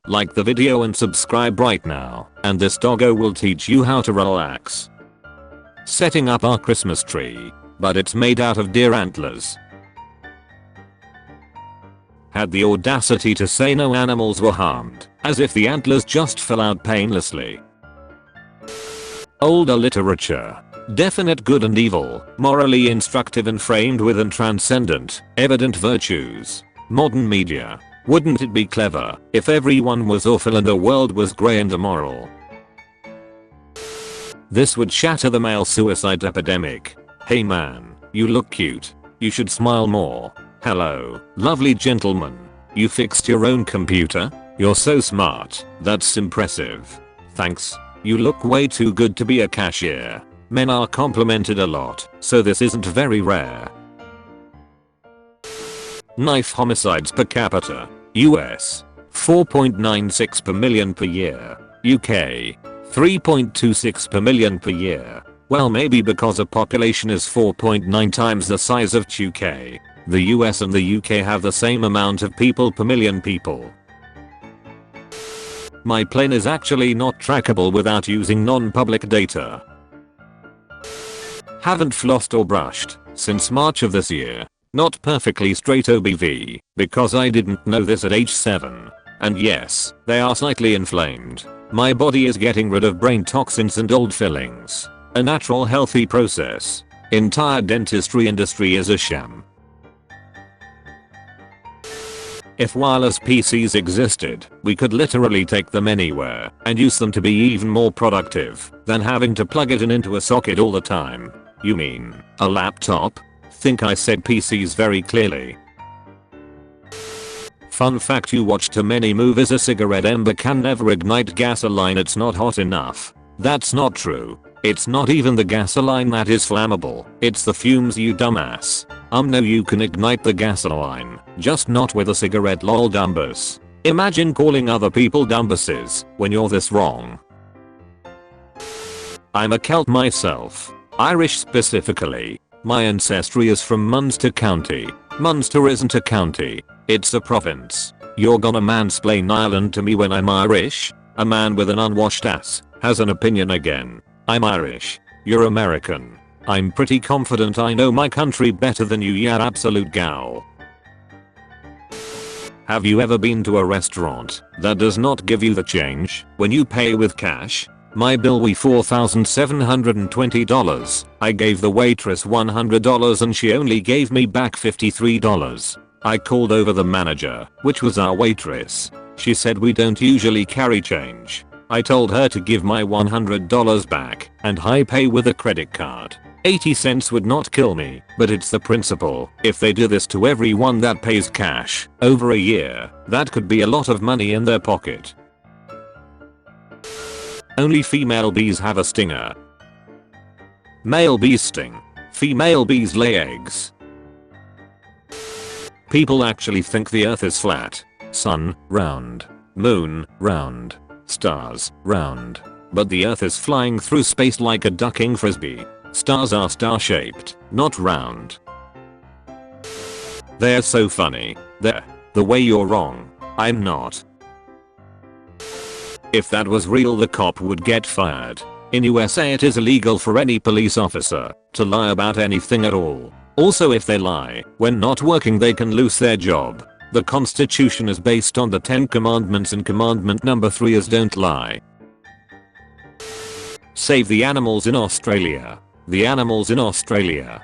Like the video and subscribe right now, and this doggo will teach you how to relax. Setting up our Christmas tree, but it's made out of deer antlers. Had the audacity to say no animals were harmed, as if the antlers just fell out painlessly. Older literature. Definite good and evil, morally instructive and framed with and transcendent, evident virtues. Modern media. Wouldn't it be clever if everyone was awful and the world was grey and immoral? This would shatter the male suicide epidemic. Hey man, you look cute. You should smile more. Hello, lovely gentleman. You fixed your own computer? You're so smart. That's impressive. Thanks. You look way too good to be a cashier. Men are complimented a lot, so this isn't very rare. Knife homicides per capita. US 4.96 per million per year. UK 3.26 per million per year. Well, maybe because a population is 4.9 times the size of UK. The US and the UK have the same amount of people per million people. My plane is actually not trackable without using non-public data. Haven't flossed or brushed since March of this year. Not perfectly straight OBV, because I didn't know this at age 7. And yes, they are slightly inflamed. My body is getting rid of brain toxins and old fillings. A natural healthy process. Entire dentistry industry is a sham. If wireless PCs existed, we could literally take them anywhere and use them to be even more productive than having to plug it into a socket all the time. You mean a laptop? Think I said PCs very clearly. Fun fact: you watch too many movies. A cigarette ember can never ignite gasoline. It's not hot enough. That's not true. It's not even the gasoline that is flammable. It's the fumes, you dumbass. No, you can ignite the gasoline, just not with a cigarette, lol dumbus. Imagine calling other people dumbusses when you're this wrong. I'm a Celt myself. Irish specifically. My ancestry is from Munster County. Munster isn't a county. It's a province. You're gonna mansplain Ireland to me when I'm Irish? A man with an unwashed ass has an opinion again. I'm Irish. You're American. I'm pretty confident I know my country better than you, yeah, absolute gal. Have you ever been to a restaurant that does not give you the change when you pay with cash? My bill was $4,720. I gave the waitress $100 and she only gave me back $53. I called over the manager, which was our waitress. She said we don't usually carry change. I told her to give my $100 back and I pay with a credit card. 80 cents would not kill me, but it's the principle. If they do this to everyone that pays cash over a year, that could be a lot of money in their pocket. Only female bees have a stinger. Male bees sting. Female bees lay eggs. People actually think the earth is flat. Sun, round. Moon, round. Stars, round. But the earth is flying through space like a ducking frisbee. Stars are star-shaped, not round. They're so funny. They're the way you're wrong. I'm not. If that was real, the cop would get fired. In USA it is illegal for any police officer to lie about anything at all. Also, if they lie when not working, they can lose their job. The Constitution is based on the 10 commandments and commandment number 3 is don't lie. Save the animals in Australia. The animals in Australia.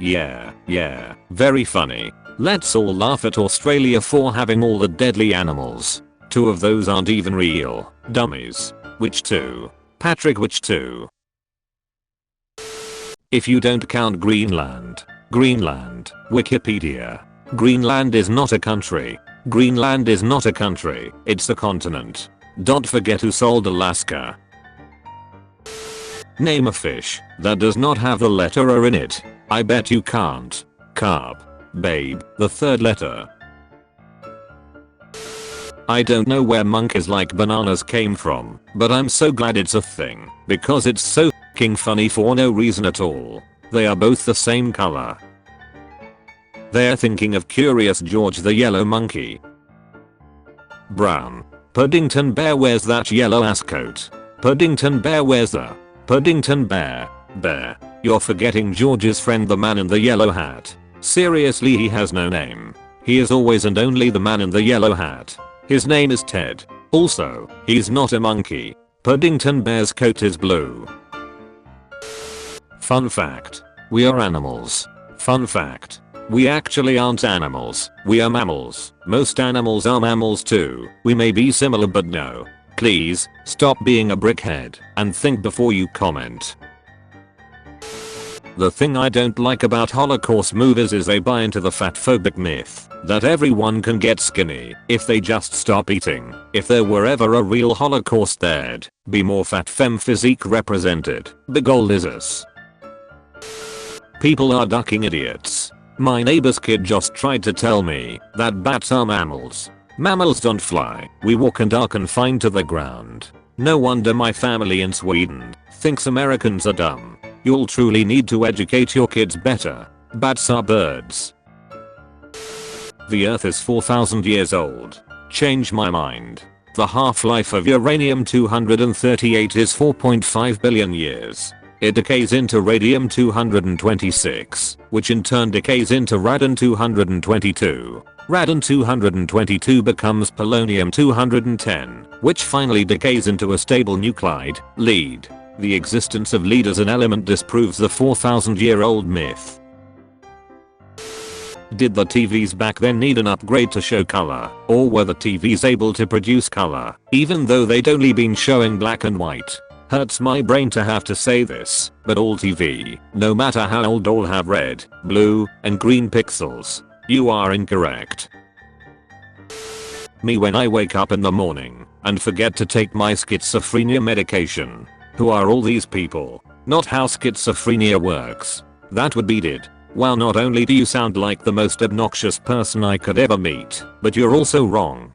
Yeah, very funny. Let's all laugh at Australia for having all the deadly animals. 2 of those aren't even real. Dummies. Which 2? Patrick, which 2? If you don't count Greenland. Greenland. Wikipedia. Greenland is not a country. Greenland is not a country. It's a continent. Don't forget who sold Alaska. Name a fish that does not have the letter R in it. I bet you can't. Carp. Babe, the 3rd letter. I don't know where monkeys like bananas came from, but I'm so glad it's a thing, because it's so f***ing funny for no reason at all. They are both the same color. They're thinking of Curious George the yellow monkey. Brown. Puddington Bear wears that yellow ass coat. Puddington Bear wears the Puddington Bear. Bear. You're forgetting George's friend the man in the yellow hat. Seriously, he has no name. He is always and only the man in the yellow hat. His name is Ted. Also, he's not a monkey. Puddington Bear's coat is blue. Fun fact. We are animals. Fun fact. We actually aren't animals. We are mammals. Most animals are mammals too. We may be similar but no. Please, stop being a brickhead and think before you comment. The thing I don't like about Holocaust movies is they buy into the fatphobic myth that everyone can get skinny if they just stop eating. If there were ever a real Holocaust, there'd be more fat femme physique represented. The goal is us. People are ducking idiots. My neighbor's kid just tried to tell me that bats are mammals. Mammals don't fly. We walk and are confined to the ground. No wonder my family in Sweden thinks Americans are dumb. You'll truly need to educate your kids better. Bats are birds. The earth is 4,000 years old. Change my mind. The half-life of uranium-238 is 4.5 billion years. It decays into radium-226, which in turn decays into radon-222. Radon-222 becomes polonium-210, which finally decays into a stable nuclide, lead. The existence of lead as an element disproves the 4,000-year-old myth. Did the TVs back then need an upgrade to show color, or were the TVs able to produce color, even though they'd only been showing black and white? Hurts my brain to have to say this, but all TV, no matter how old, all have red, blue, and green pixels. You are incorrect. Me when I wake up in the morning and forget to take my schizophrenia medication. Who are all these people? Not how schizophrenia works. That would be did. Wow, not only do you sound like the most obnoxious person I could ever meet, but you're also wrong.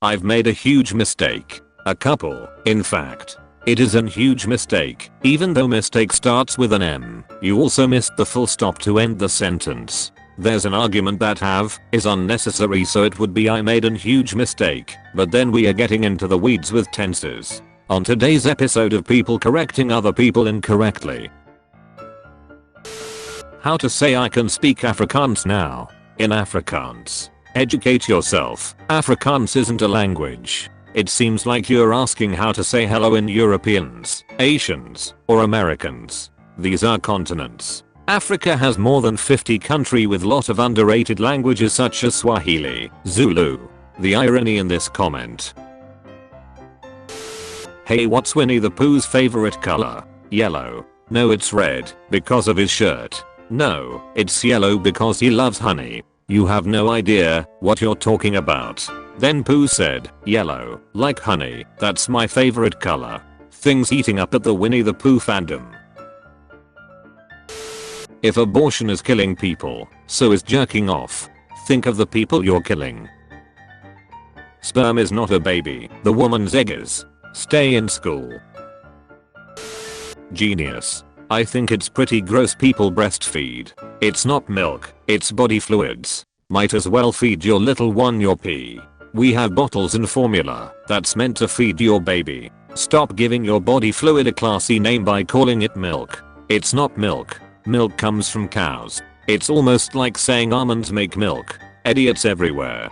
I've made a huge mistake. A couple, in fact. It is a huge mistake. Even though mistake starts with an M, you also missed the full stop to end the sentence. There's an argument that have is unnecessary, so it would be I made a huge mistake, but then we are getting into the weeds with tenses. On today's episode of people correcting other people incorrectly. How to say I can speak Afrikaans now. In Afrikaans. Educate yourself. Afrikaans isn't a language. It seems like you're asking how to say hello in Europeans, Asians, or Americans. These are continents. Africa has more than 50 countries with lot of underrated languages such as Swahili, Zulu. The irony in this comment. Hey, what's Winnie the Pooh's favorite color? Yellow. No, it's red, because of his shirt. No, it's yellow because he loves honey. You have no idea what you're talking about. Then Pooh said, yellow, like honey, that's my favorite color. Things heating up at the Winnie the Pooh fandom. If abortion is killing people, so is jerking off. Think of the people you're killing. Sperm is not a baby, the woman's egg is. Stay in school. Genius. I think it's pretty gross people breastfeed. It's not milk, it's body fluids. Might as well feed your little one your pee. We have bottles and formula that's meant to feed your baby. Stop giving your body fluid a classy name by calling it milk. It's not milk. Milk comes from cows. It's almost like saying almonds make milk. Idiots everywhere.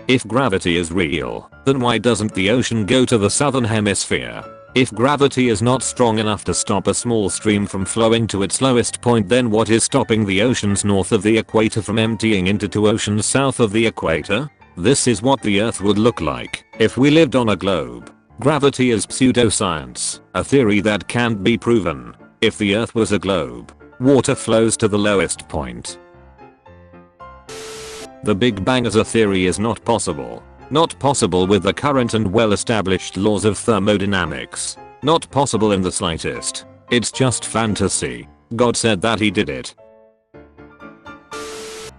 If gravity is real, then why doesn't the ocean go to the southern hemisphere? If gravity is not strong enough to stop a small stream from flowing to its lowest point, then what is stopping the oceans north of the equator from emptying into two oceans south of the equator? This is what the earth would look like if we lived on a globe. Gravity is pseudoscience, a theory that can't be proven. If the earth was a globe, water flows to the lowest point. The Big Bang as a theory is not possible. Not possible with the current and well-established laws of thermodynamics. Not possible in the slightest. It's just fantasy. God said that he did it.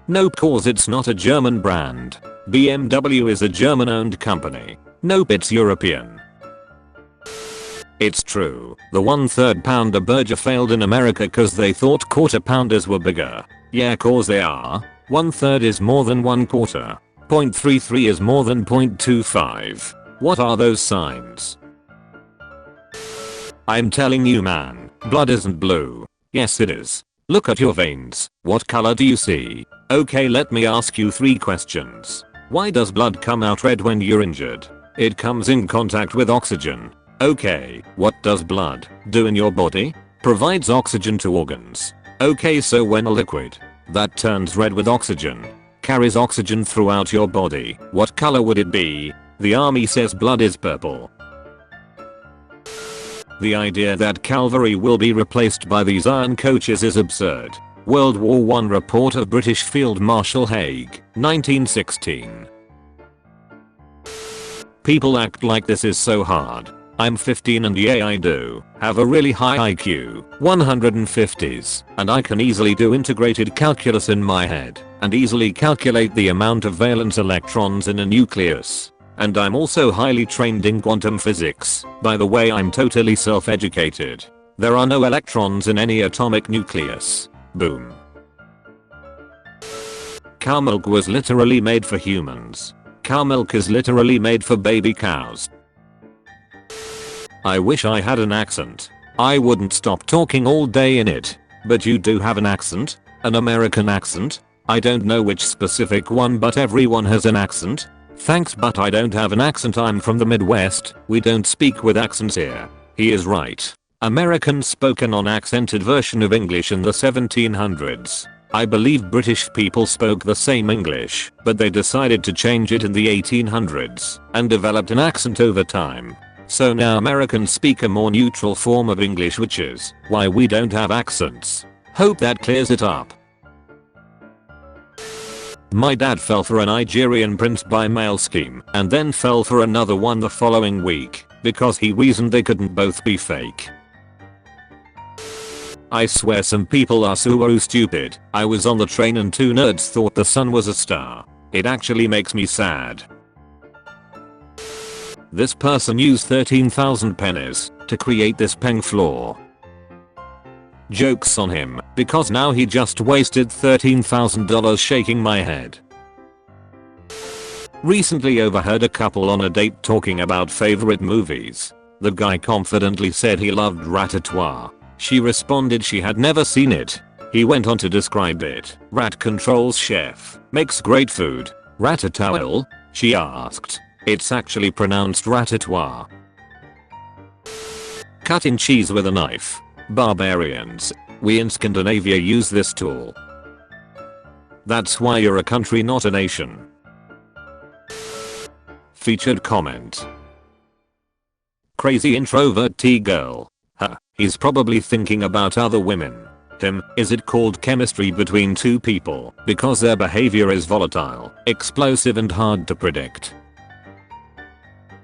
Nope, cause it's not a German brand. BMW is a German-owned company. Nope, it's European. It's true. The 1/3 pounder burger failed in America cause they thought quarter pounders were bigger. Yeah, cause they are. 1/3 is more than 1/4. 0.33 is more than 0.25. What are those signs? I'm telling you man, blood isn't blue. Yes it is. Look at your veins. What color do you see? Okay, let me ask you 3 questions. Why does blood come out red when you're injured? It comes in contact with oxygen. Okay, what does blood do in your body? Provides oxygen to organs. Okay, so when a liquid that turns red with oxygen carries oxygen throughout your body, what color would it be? The army says blood is purple. The idea that cavalry will be replaced by these iron coaches is absurd. World War I report of British Field Marshal Haig, 1916. People act like this is so hard. I'm 15 and yeah I do have a really high IQ, 150s, and I can easily do integrated calculus in my head and easily calculate the amount of valence electrons in a nucleus. And I'm also highly trained in quantum physics. By the way, I'm totally self-educated. There are no electrons in any atomic nucleus. Boom. Cow milk was literally made for humans. Cow milk is literally made for baby cows. I wish I had an accent. I wouldn't stop talking all day in it. But you do have an accent? An American accent? I don't know which specific one, but everyone has an accent. Thanks, but I don't have an accent. I'm from the Midwest. We don't speak with accents here. He is right. Americans spoke a non-accented version of English in the 1700s. I believe British people spoke the same English, but they decided to change it in the 1800s and developed an accent over time. So now Americans speak a more neutral form of English, which is why we don't have accents. Hope that clears it up. My dad fell for a Nigerian prince by mail scheme and then fell for another one the following week because he reasoned they couldn't both be fake. I swear some people are so stupid. I was on the train and 2 nerds thought the sun was a star. It actually makes me sad. This person used 13,000 pennies to create this peng floor. Joke's on him, because now he just wasted $13,000 shaking my head. Recently overheard a couple on a date talking about favorite movies. The guy confidently said he loved Ratatouille. She responded she had never seen it. He went on to describe it. Rat controls chef, makes great food. Ratatouille? She asked. It's actually pronounced ratatouille. Cutting cheese with a knife. Barbarians. We in Scandinavia use this tool. That's why you're a country, not a nation. Featured comment. Crazy introvert T-girl. Huh, he's probably thinking about other women. Is it called chemistry between 2 people because their behavior is volatile, explosive and hard to predict?